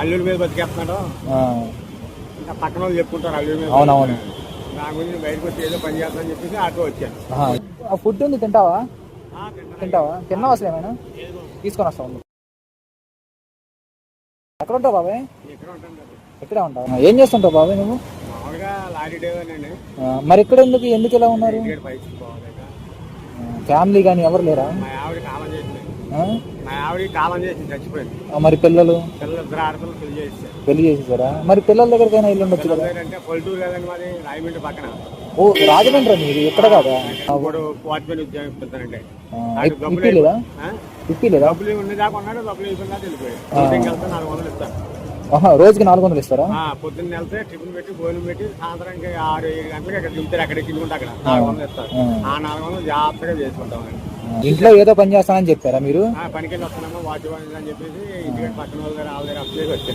అల్లుడి మీద బతికేస్తున్నాడు. ఇంకా పక్కన వాళ్ళు చెప్పుకుంటారు అల్లుడి మీద. అవునవును. నా గురించి బయటకు వచ్చి ఏదో పని చేస్తానని చెప్పేసి ఆటో వచ్చాను. ఫుడ్ ఉంది, తింటావా? తిన్నావా అసలు ఏమైనా? తీసుకొని వస్తావు. ఎక్కడ ఉంటావు బాబాయ్? ఎక్కడే ఉంటావు? ఏం చేస్తుంటావు బాబాయ్ నువ్వు? మామూలుగా లారీ డ్రైవర్ అండి. మరి ఇక్కడ ఎందుకు ఇలా ఉన్నారు? ఫ్యామిలీ కానీ ఎవరు లేరా? మా ఆవిడ కాలం చేసింది. మా ఆవిడ కాలం చేసింది, చచ్చిపోయింది. మరి పిల్లలు? ఇద్దరు ఆడపిల్లలు పెళ్లి చేసేసారా? మరి పిల్లల దగ్గరకైనా ఇల్లు ఉండొచ్చు కదా? అంటే పల్లెటూరు కదండి మాది, రాయమండ్రి పక్కన. ఓ రాజమండ్రి మీరు ఎక్కడ కాదా? ఇప్పుడు వాచ్మెన్ ఉద్యోగం ఇస్తానంటే డబ్బులు ఉండేదాకా ఉన్నాడు, డబ్బులు అయిపోయినా వెళ్ళిపోయాడు. వెళ్తే 400 ఇస్తాను. రోజుకి 400 ఇస్తారా? పొద్దున్న వెళ్తే టిఫిన్ పెట్టి భోజనం పెట్టి సాయంత్రానికి 6-7 గంటలకి అక్కడ దిగుతారు. అక్కడ తిరుగుంటే అక్కడ 400 ఇస్తారు. ఆ 400 జాగ్రత్తగా చేసుకుంటామండి. ఇంట్లో ఏదో పని చేస్తానని చెప్పారా మీరు? పనికి వెళ్ళి వస్తున్నామో వాచ్ అని చెప్పేసి ఇంటికి పక్కన వాళ్ళ దగ్గర వచ్చేసి వచ్చాను.